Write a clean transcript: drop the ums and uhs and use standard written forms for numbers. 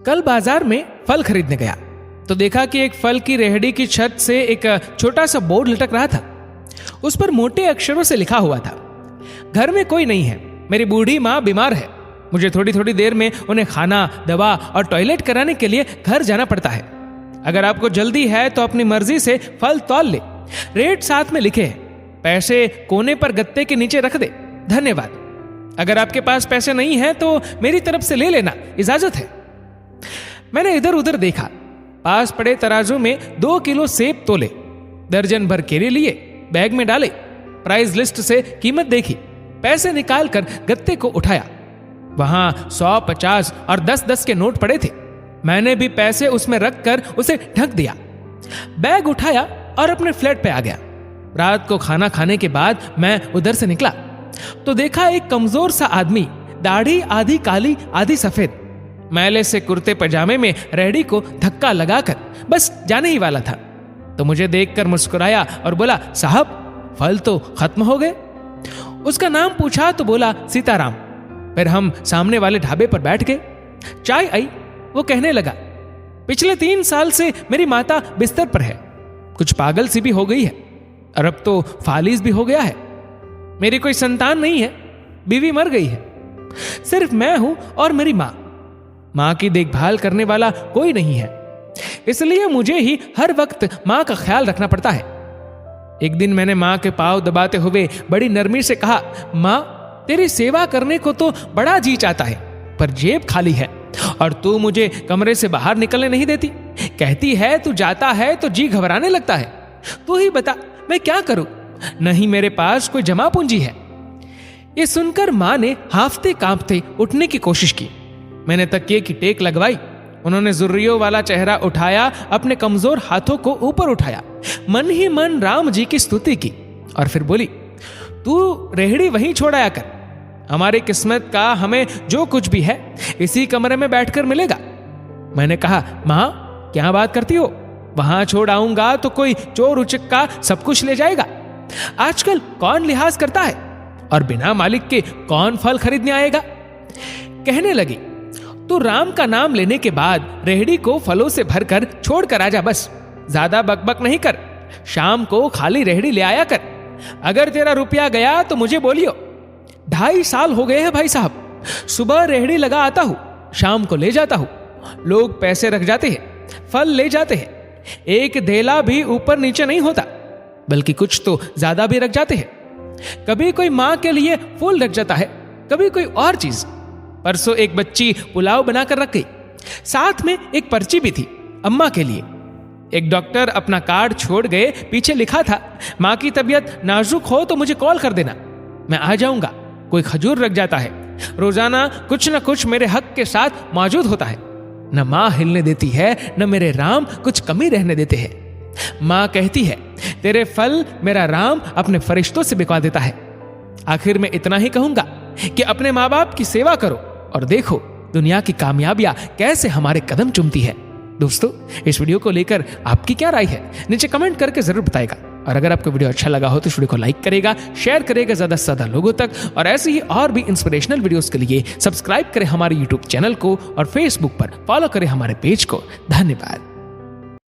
कल बाजार में फल खरीदने गया तो देखा कि एक फल की रेहड़ी की छत से एक छोटा सा बोर्ड लटक रहा था। उस पर मोटे अक्षरों से लिखा हुआ था, घर में कोई नहीं है, मेरी बूढ़ी माँ बीमार है, मुझे थोड़ी थोड़ी देर में उन्हें खाना, दवा और टॉयलेट कराने के लिए घर जाना पड़ता है। अगर आपको जल्दी है तो अपनी मर्जी से फल तौल ले, रेट साथ में लिखे हैं, पैसे कोने पर गत्ते के नीचे रख दे, धन्यवाद। अगर आपके पास पैसे नहीं हैं तो मेरी तरफ से ले लेना, इजाजत है। मैंने इधर उधर देखा, पास पड़े तराजू में 2 किलो सेब तोले, दर्जन भर केले लिए, बैग में डाले, प्राइस लिस्ट से कीमत देखी, पैसे निकालकर गत्ते को उठाया। वहां 100, 50 और 10-10 के नोट पड़े थे। मैंने भी पैसे उसमें रखकर उसे ढक दिया, बैग उठाया और अपने फ्लैट पे आ गया। रात को खाना खाने के बाद मैं उधर से निकला तो देखा एक कमजोर सा आदमी, दाढ़ी आधी काली आधी सफेद, मैले से कुर्ते पजामे में रेहड़ी को धक्का लगाकर बस जाने ही वाला था। तो मुझे देखकर मुस्कुराया और बोला, साहब फल तो खत्म हो गए। उसका नाम पूछा तो बोला, सीताराम। फिर हम सामने वाले ढाबे पर बैठ गए, चाय आई। वो कहने लगा, पिछले 3 साल से मेरी माता बिस्तर पर है, कुछ पागल सी भी हो गई है और अब तो फालिज भी हो गया है। मेरी कोई संतान नहीं है, बीवी मर गई है, सिर्फ मैं हूं और मेरी माँ की देखभाल करने वाला कोई नहीं है, इसलिए मुझे ही हर वक्त माँ का ख्याल रखना पड़ता है। एक दिन मैंने माँ के पांव दबाते हुए बड़ी नरमी से कहा, माँ तेरी सेवा करने को तो बड़ा जी चाहता है, पर जेब खाली है और तू मुझे कमरे से बाहर निकलने नहीं देती। कहती है तू जाता है तो जी घबराने लगता है। तू ही बता मैं क्या करूं, नहीं मेरे पास कोई जमा पूंजी है। ये सुनकर माँ ने हाफते कांपते उठने की कोशिश की। मैंने तकिए की टेक लगवाई। उन्होंने जुर्रियों वाला चेहरा उठाया, अपने कमजोर हाथों को ऊपर उठाया, मन ही मन राम जी की स्तुति की और फिर बोली, तू रेहड़ी वहीं छोड़ आया कर, हमारी किस्मत का हमें जो कुछ भी है इसी कमरे में बैठकर मिलेगा। मैंने कहा, माँ क्या बात करती हो, वहां छोड़ आऊंगा तो कोई चोर उचक्का सब कुछ ले जाएगा। आजकल कौन लिहाज करता है और बिना मालिक के कौन फल खरीदने आएगा। कहने लगी, तू राम का नाम लेने के बाद रेहड़ी को फलों से भरकर छोड़ कर आजा, बस ज्यादा बकबक नहीं कर, शाम को खाली रेहड़ी ले आया कर। अगर तेरा रुपया गया तो मुझे बोलियो। 2.5 साल हो गए हैं भाई साहब, सुबह रेहड़ी लगा आता हूं, शाम को ले जाता हूं, लोग पैसे रख जाते हैं, फल ले जाते हैं, एक धेला भी ऊपर नीचे नहीं होता, बल्कि कुछ तो ज्यादा भी रख जाते हैं। कभी कोई माँ के लिए फूल रख जाता है, कभी कोई और चीज। परसों एक बच्ची पुलाव बनाकर रख गई, साथ में एक पर्ची भी थी अम्मा के लिए। एक डॉक्टर अपना कार्ड छोड़ गए, पीछे लिखा था, माँ की तबीयत नाजुक हो तो मुझे कॉल कर देना, मैं आ जाऊंगा। कोई खजूर रख जाता है, रोजाना कुछ न कुछ मेरे हक के साथ मौजूद होता है। न माँ हिलने देती है, न मेरे राम कुछ कमी रहने देते हैं। माँ कहती है, तेरे फल मेरा राम अपने फरिश्तों से बिकवा देता है। आखिर में इतना ही कहूंगा कि अपने माँ बाप की सेवा करो और देखो दुनिया की कामयाबियां कैसे हमारे कदम चूमती है। दोस्तों, इस वीडियो को लेकर आपकी क्या राय है, नीचे कमेंट करके जरूर बताएगा। और अगर आपको वीडियो अच्छा लगा हो तो इस वीडियो को लाइक करेगा, शेयर करेगा ज्यादा से ज्यादा लोगों तक, और ऐसे ही और भी इंस्पिरेशनल वीडियोस के लिए सब्सक्राइब करें हमारे यूट्यूब चैनल को और फेसबुक पर फॉलो करें हमारे पेज को। धन्यवाद।